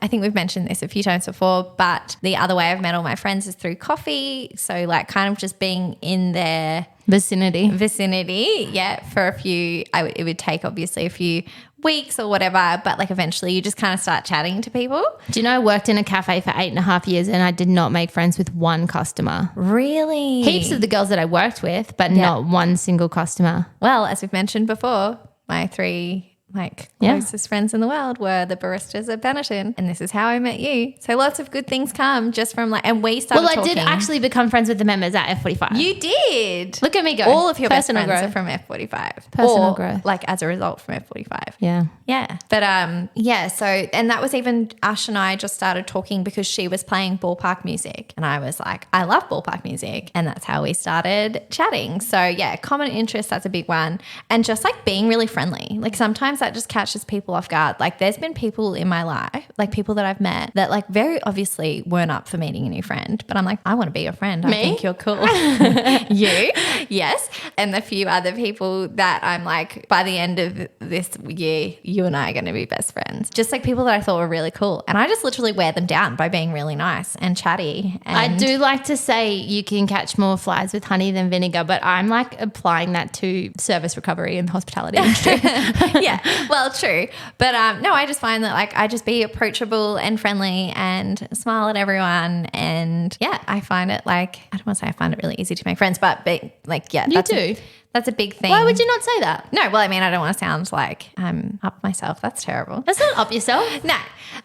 I think we've mentioned this a few times before, but the other way I've met all my friends is through coffee. So like kind of just being in their Vicinity. yeah, for a few, it would take obviously a few weeks or whatever, but like eventually you just kind of start chatting to people. Do you know I worked in a cafe for 8.5 years and I did not make friends with one customer? Really? Heaps of the girls that I worked with, but not one single customer. Well, as we've mentioned before, my three like closest friends in the world were the baristas at Benetton, and this is how I met you. So lots of good things come just from like, and we started Well, I talking. did actually become friends with the members at F45. You did. Look at me go. All of your Personal best friends growth. are from F45. Personal or, growth. like as a result from F45. Yeah. Yeah. But yeah, so and that was even Ash and I just started talking because she was playing ballpark music and I was like, I love ballpark music, and that's how we started chatting. So yeah, common interest, that's a big one. And just like being really friendly. Like sometimes that just catches people off guard. Like there's been people in my life, like people that I've met that like very obviously weren't up for meeting a new friend, but I'm like, I want to be your friend. I think you're cool. You? Yes. And the few other people that I'm like, by the end of this year, you and I are going to be best friends. Just like people that I thought were really cool. And I just literally wear them down by being really nice and chatty. And I do like to say you can catch more flies with honey than vinegar, but I'm like applying that to service recovery in the hospitality industry. Yeah, well, true. But no, I just find that like I just be approachable and friendly and smile at everyone. And yeah, I find it like, I don't want to say I find it really easy to make friends, but like, yeah. You do. That's a big thing. Why would you not say that? No, well, I mean, I don't want to sound like I'm up myself. That's terrible. That's not up yourself. No,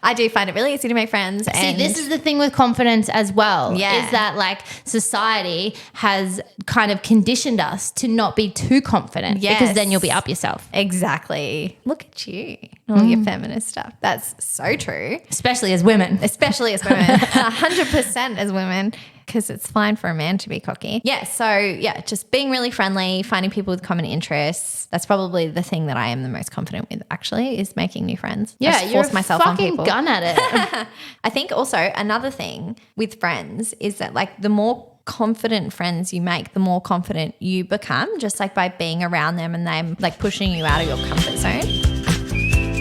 I do find it really easy to make friends. See, And this is the thing with confidence as well. Yeah. Is that like society has kind of conditioned us to not be too confident because then you'll be up yourself. Exactly. Look at you. All your feminist stuff. That's so true. Especially as women. Especially as women. 100% as women. Because it's fine for a man to be cocky. Yeah, so yeah, just being really friendly, finding people with common interests. That's probably the thing that I am the most confident with, actually, is making new friends. I Yeah, just you're force a myself on fucking people. gun at it. I think also another thing with friends is that like the more confident friends you make, the more confident you become, just like by being around them and them like pushing you out of your comfort zone.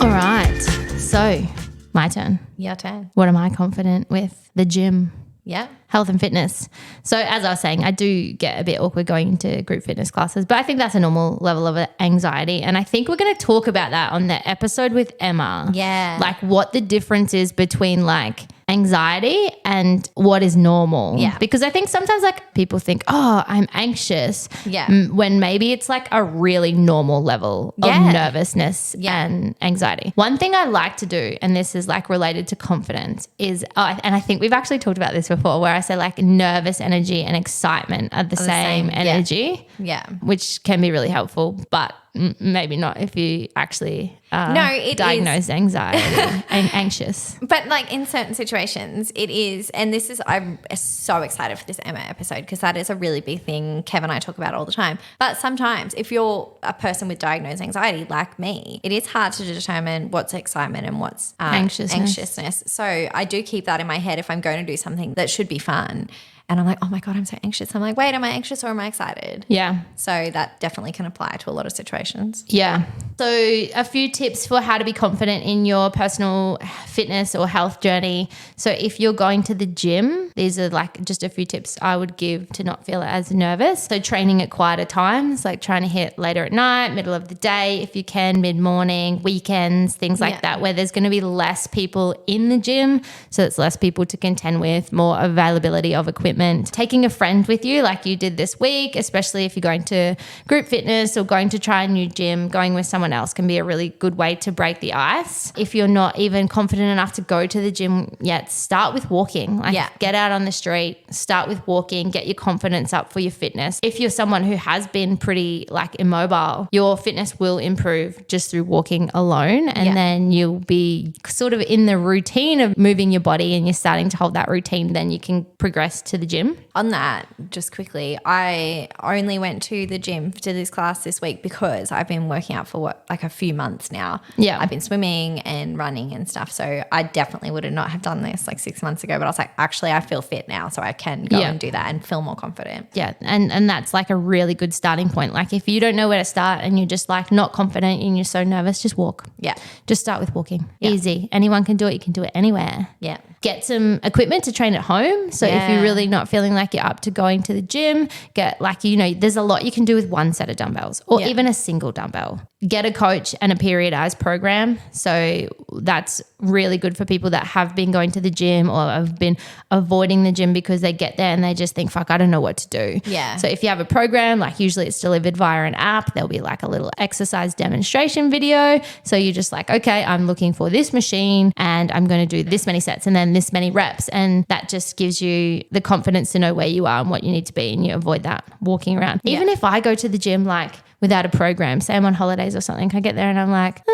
All right. So, my turn. Your turn. What am I confident with? The gym. Yeah. Health and fitness. So as I was saying, I do get a bit awkward going into group fitness classes, but I think that's a normal level of anxiety. And I think we're going to talk about that on the episode with Emma. Yeah. Like what the difference is between like anxiety and what is normal. Yeah. Because I think sometimes like people think, oh, I'm anxious. Yeah. When maybe it's like a really normal level of Yeah. nervousness and anxiety. One thing I like to do, and this is like related to confidence, is, and I think we've actually talked about this before, where I say like nervous energy and excitement are the same same, yeah. energy. Yeah. Which can be really helpful. But maybe not if you actually it diagnosed anxiety and anxious. But like in certain situations it is, and this is, I'm so excited for this Emma episode because that is a really big thing Kev and I talk about all the time. But sometimes if you're a person with diagnosed anxiety like me, it is hard to determine what's excitement and what's anxiousness. So I do keep that in my head if I'm going to do something that should be fun. And I'm like, oh my God, I'm so anxious. I'm like, wait, am I anxious or am I excited? Yeah. So that definitely can apply to a lot of situations. Yeah. So a few tips for how to be confident in your personal fitness or health journey. So if you're going to the gym, these are like just a few tips I would give to not feel as nervous. So training at quieter times, like trying to hit later at night, middle of the day, if you can, mid-morning, weekends, things like that, where there's going to be less people in the gym. So it's less people to contend with, more availability of equipment. Taking a friend with you like you did this week, especially if you're going to group fitness or going to try a new gym, going with someone else can be a really good way to break the ice. If you're not even confident enough to go to the gym yet, start with walking. Get out on the street, start with walking, get your confidence up for your fitness. If you're someone who has been pretty like immobile, your fitness will improve just through walking alone, and then you'll be sort of in the routine of moving your body and you're starting to hold that routine, then you can progress to the gym. On that, just quickly, I only went to the gym to this class this week because I've been working out for like a few months now. Yeah. I've been swimming and running and stuff. So I definitely would not have done this like 6 months ago, but I was like, actually, I feel fit now. So I can go and do that and feel more confident. Yeah. And that's like a really good starting point. Like if you don't know where to start and you're just like not confident and you're so nervous, just walk. Yeah. Just start with walking. Yeah. Easy. Anyone can do it. You can do it anywhere. Yeah. Get some equipment to train at home. So if you're really not feeling like you're up to going to the gym, get like, there's a lot you can do with one set of dumbbells or even a single dumbbell. Get a coach and a periodized program. So that's really good for people that have been going to the gym or have been avoiding the gym because they get there and they just think, fuck, I don't know what to do. Yeah. So if you have a program, like usually it's delivered via an app, there'll be like a little exercise demonstration video. So you're just like, okay, I'm looking for this machine and I'm going to do this many sets and then this many reps. And that just gives you the confidence to know where you are and what you need to be, and you avoid that walking around. Yeah. Even if I go to the gym like without a program, say I'm on holidays or something, I get there and I'm like,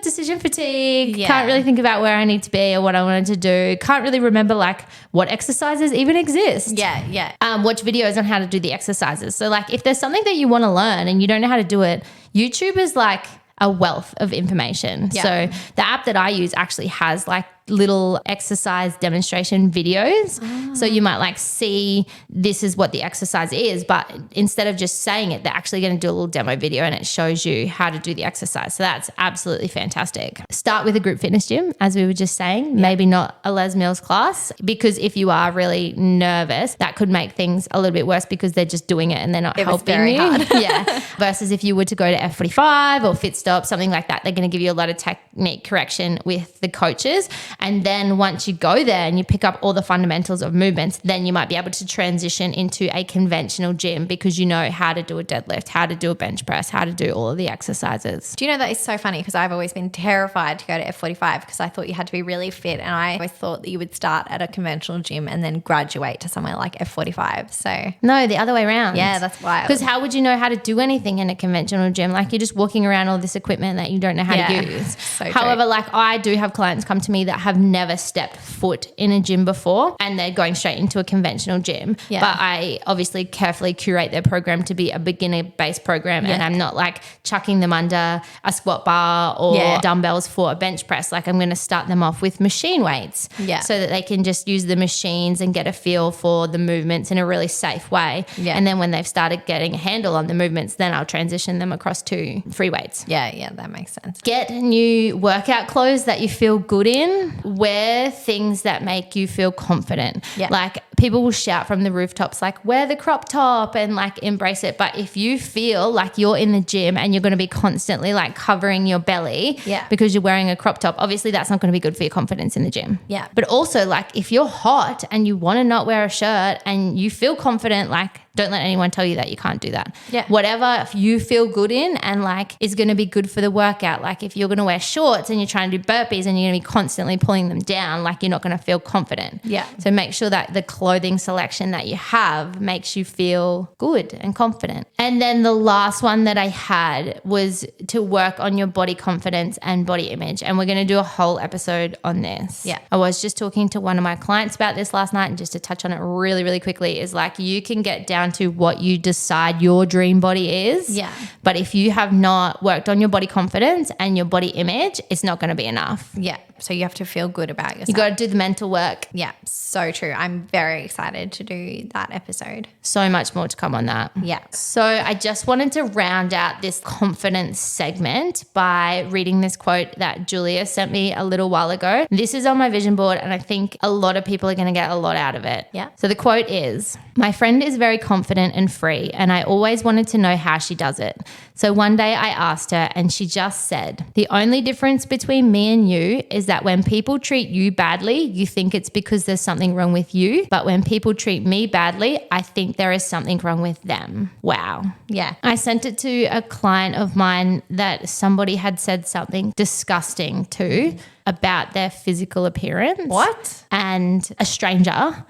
decision fatigue, can't really think about where I need to be or what I wanted to do, can't really remember like what exercises even exist. Watch videos on how to do the exercises. So like if there's something that you want to learn and you don't know how to do it, YouTube is like a wealth of information. So the app that I use actually has like little exercise demonstration videos. So you might like see this is what the exercise is, but instead of just saying it, they're actually going to do a little demo video and it shows you how to do the exercise. So that's absolutely fantastic. Start with a group fitness gym, as we were just saying, maybe not a Les Mills class, because if you are really nervous, that could make things a little bit worse because they're just doing it and they're not helping you. Hard. Versus if you were to go to F45 or Fit Stop, something like that, they're going to give you a lot of technique correction with the coaches. And then once you go there and you pick up all the fundamentals of movements, then you might be able to transition into a conventional gym because you know how to do a deadlift, how to do a bench press, how to do all of the exercises. Do you know that is so funny because I've always been terrified to go to F45 because I thought you had to be really fit, and I always thought that you would start at a conventional gym and then graduate to somewhere like F45. So no, the other way around. Yeah, that's wild. Because how would you know how to do anything in a conventional gym? Like you're just walking around all this equipment that you don't know how to use. So However, like I do have clients come to me that have never stepped foot in a gym before and they're going straight into a conventional gym. But I obviously carefully curate their program to be a beginner-based program and I'm not like chucking them under a squat bar or dumbbells for a bench press. Like I'm going to start them off with machine weights so that they can just use the machines and get a feel for the movements in a really safe way. And then when they've started getting a handle on the movements, then I'll transition them across to free weights. Yeah, that makes sense. Get new workout clothes that you feel good in. Wear things that make you feel confident. Like people will shout from the rooftops like wear the crop top and like embrace it. But if you feel like you're in the gym and you're going to be constantly like covering your belly because you're wearing a crop top, obviously that's not going to be good for your confidence in the gym. But also like if you're hot and you want to not wear a shirt and you feel confident, like don't let anyone tell you that you can't do that. Whatever you feel good in and like is going to be good for the workout. Like if you're going to wear shorts and you're trying to do burpees and you're going to be constantly pulling them down, like you're not going to feel confident. So make sure that the clothing selection that you have makes you feel good and confident And then the last one that I had was to work on your body confidence and body image. And we're going to do a whole episode on this. Yeah. I was just talking to one of my clients about this last night, and just to touch on it really, really quickly is like you can get down to what you decide your dream body is. Yeah. But if you have not worked on your body confidence and your body image, it's not going to be enough. Yeah. So you have to feel good about yourself. You got to do the mental work. Yeah, so true. I'm very excited to do that episode. So much more to come on that. Yeah. So I just wanted to round out this confidence segment by reading this quote that Julia sent me a little while ago. This is on my vision board, and I think a lot of people are going to get a lot out of it. Yeah. So the quote is, "My friend is very confident and free, and I always wanted to know how she does it. So one day I asked her, and she just said, 'The only difference between me and you is that when people treat you badly, you think it's because there's something wrong with you. But when people treat me badly, I think there is something wrong with them.'" Wow. Yeah. I sent it to a client of mine that somebody had said something disgusting to about their physical appearance. What? And a stranger.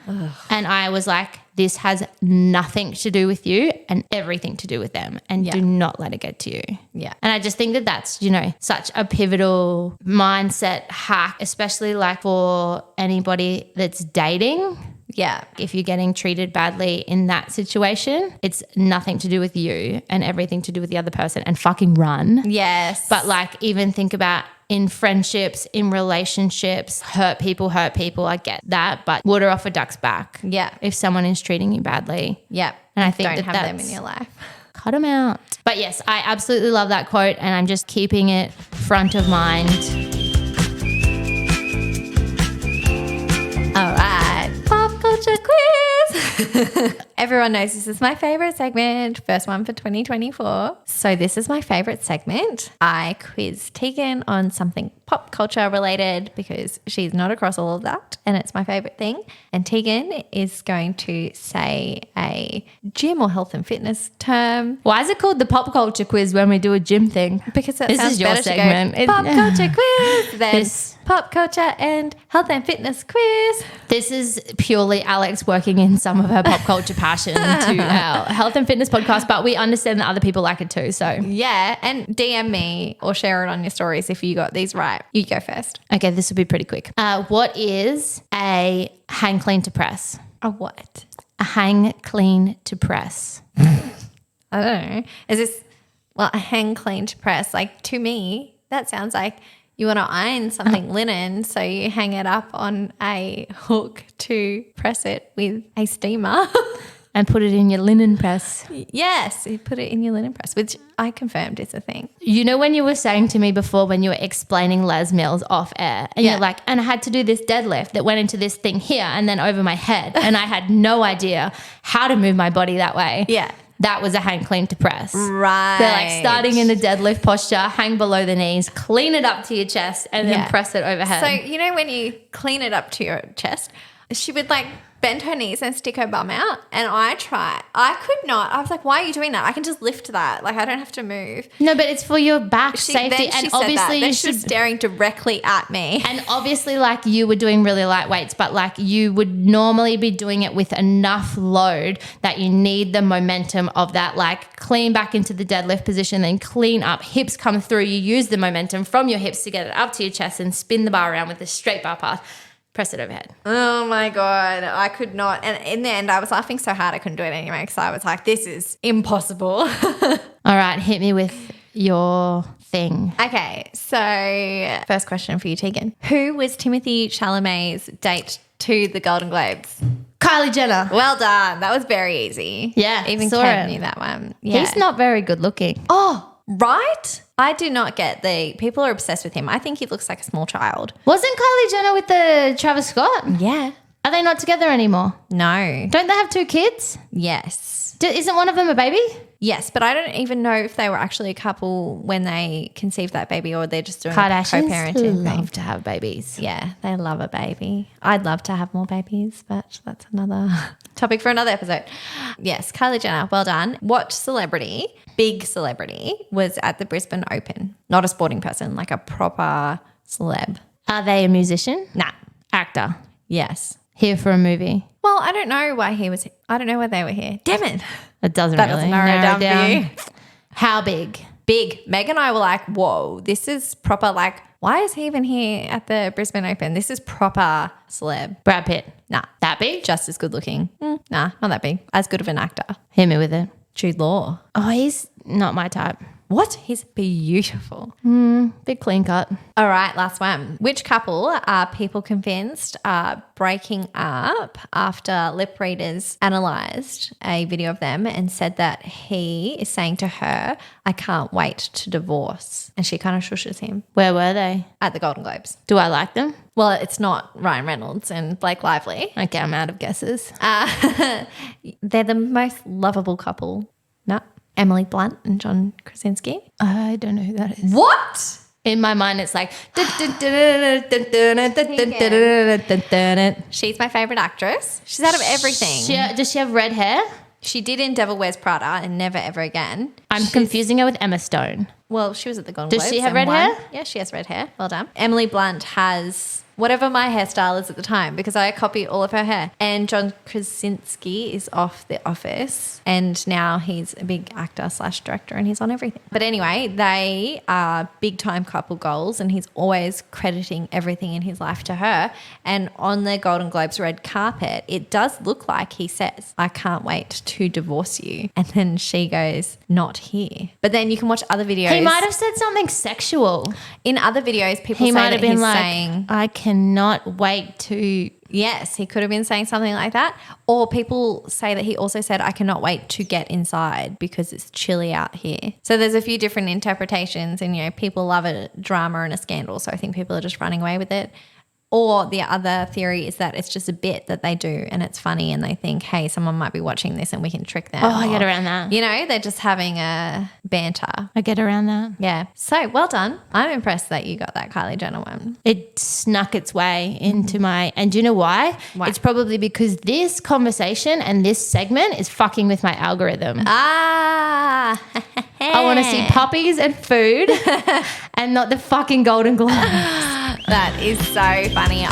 And I was like, this has nothing to do with you and everything to do with them. And Yeah. do not let it get to you. Yeah. And I just think that that's, such a pivotal mindset hack, especially like for anybody that's dating. Yeah. If you're getting treated badly in that situation, it's nothing to do with you and everything to do with the other person, and fucking run. Yes. But like even think about in friendships, in relationships, hurt people, I get that, but water off a duck's back. Yeah. If someone is treating you badly. Yeah. And I think don't that have them that's- in your life. Cut them out. But yes, I absolutely love that quote, and I'm just keeping it front of mind. All right. Pop culture quiz. Everyone knows this is my favorite segment. First one for 2024. So this is my favorite segment. I quiz Tegan on something pop culture related because she's not across all of that, and it's my favorite thing. And Tegan is going to say a gym or health and fitness term. Why is it called the pop culture quiz when we do a gym thing? Because that This sounds is your better segment. to go pop culture quiz than This- pop culture and health and fitness quiz. This is purely Alex working in some of her pop culture passion to our health and fitness podcast, but we understand that other people like it too. So, Yeah, and DM me or share it on your stories if you got these right. You go first. okay, this will be pretty quick. What is a hang clean to press? A what? A hang clean to press. I don't know. Is this, a hang clean to press? Like to me, that sounds like you want to iron something linen, so you hang it up on a hook to press it with a steamer. And put it in your linen press. Yes, you put it in your linen press, which I confirmed is a thing. You know when you were saying to me before when you were explaining Les Mills off air, and Yeah. you're like, and I had to do this deadlift that went into this thing here and then over my head, and I had no idea how to move my body that way. Yeah. That was a hang clean to press. Right. They're like starting in a deadlift posture, hang below the knees, clean it up to your chest, and then Yeah. press it overhead. So, when you clean it up to your chest, she would bend her knees and stick her bum out. And I could not. I was like, why are you doing that? I can just lift that. I don't have to move. no, but it's for your back safety. Then she And said obviously that. Then you she was should. staring directly at me. And obviously, you were doing really light weights, but you would normally be doing it with enough load that you need the momentum of that, clean back into the deadlift position, then clean up, hips come through. You use the momentum from your hips to get it up to your chest and spin the bar around with a straight bar path. Press it overhead. Oh my God, I could not. And in the end, I was laughing so hard I couldn't do it anyway because I was like, this is impossible. All right, hit me with your thing. Okay, so first question for you, Tegan. Who was Timothy Chalamet's date to the Golden Globes? Kylie Jenner. Well done. That was very easy. Yeah, Even saw Ken it. knew that one. Yeah. He's not very good looking. Oh, right? I do not get people are obsessed with him. I think he looks like a small child. Wasn't Kylie Jenner with the Travis Scott? Yeah. Are they not together anymore? No. Don't they have 2 kids? Yes. Isn't one of them a baby? Yes, but I don't even know if they were actually a couple when they conceived that baby or they're just doing a co-parenting Kardashians thing. love to have babies. Yeah, they love a baby. I'd love to have more babies, but that's another topic for another episode. Yes, Kylie Jenner, well done. What celebrity, big celebrity, was at the Brisbane Open? Not a sporting person, like a proper celeb. Are they a musician? Nah. Actor. Yes. Here for a movie. Well, I don't know why they were here. Damn it. It doesn't That really doesn't narrow it down for you. How big? Big. Meg and I were like, whoa, this is proper. Like, why is he even here at the Brisbane Open? This is proper celeb. Brad Pitt. Nah, That big? just as good looking. Nah, not that big. As good of an actor. Hit me with it. Jude Law. Oh, he's not my type. What? He's beautiful. Big clean cut. All right, last one. Which couple are people convinced are breaking up after lip readers analysed a video of them and said that he is saying to her, I can't wait to divorce. And she kind of shushes him Where were they? at the Golden Globes. Do I like them? Well, it's not Ryan Reynolds and Blake Lively. Okay, I'm out of guesses. They're the most lovable couple. No. Emily Blunt and John Krasinski. I don't know who that is. What? In my mind, it's like. She's my favourite actress. She's out of everything. Does she have red hair? She did in Devil Wears Prada and Never Ever Again. I'm confusing her with Emma Stone. Well, she was at the Golden Does Globes. she have and red won. hair? Yeah, she has red hair. Well done. Emily Blunt has whatever my hairstyle is at the time because I copy all of her hair. And John Krasinski is off The Office and now he's a big actor / director and he's on everything. But anyway, they are big time couple goals and he's always crediting everything in his life to her. And on the Golden Globes red carpet, it does look like he says, I can't wait to divorce you. And then she goes, not here. But then you can watch other videos. He might have said something sexual. In other videos, people He say might that have been he's like, saying, I cannot wait to. yes, he could have been saying something like that. Or people say that he also said, I cannot wait to get inside because it's chilly out here. So there's a few different interpretations and, you know, people love a drama and a scandal. So I think people are just running away with it. Or the other theory is that it's just a bit that they do and it's funny and they think, hey, someone might be watching this and we can trick them. Oh, I get around that. You know, they're just having a banter. I get around that. Yeah. So well done. I'm impressed that you got that Kylie Jenner one. It snuck its way into my, and do you know why? Why? It's probably because this conversation and this segment is fucking with my algorithm. Ah. I want to see puppies and food and not the fucking Golden Globes. That is so funny.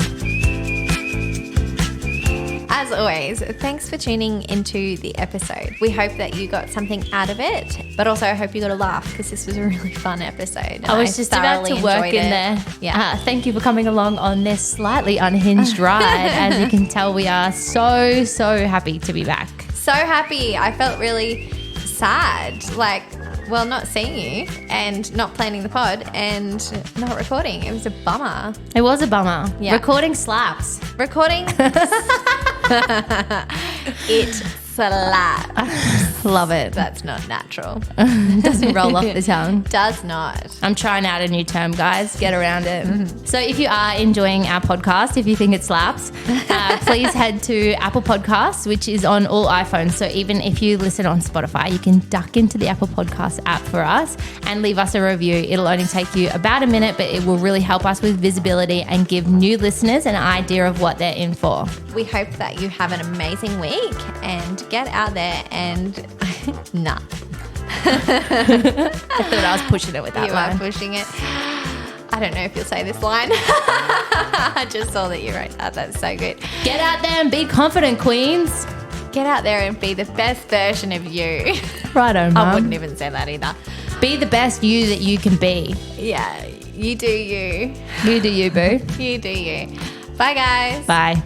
As always, thanks for tuning into the episode. We hope that you got something out of it, but also I hope you got a laugh because this was a really fun episode. I was just about to work in there. Yeah. Thank you for coming along on this slightly unhinged ride. As you can tell, we are so happy to be back. So happy. I felt really sad. Like, well, not seeing you and not planning the pod and not recording. It was a bummer. It was a bummer. Yeah. Recording slaps. Recording, it slaps. Love it. That's not natural. Doesn't roll off the tongue. Does not. I'm trying out a new term, guys. Get around it. So if you are enjoying our podcast, if you think it slaps, please head to Apple Podcasts, which is on all iPhones. So even if you listen on Spotify, you can duck into the Apple Podcast app for us and leave us a review. It'll only take you about a minute, but it will really help us with visibility and give new listeners an idea of what they're in for. We hope that you have an amazing week and get out there and nah. I thought I was pushing it with that You line. are pushing it. I don't know if you'll say this line. I just saw that you wrote that. That's so good. Get out there and be confident, queens. Get out there and be the best version of you. Righto, Mum. I wouldn't even say that either. Be the best you that you can be. Yeah, you do you. You do you, boo. You do you. Bye, guys. Bye.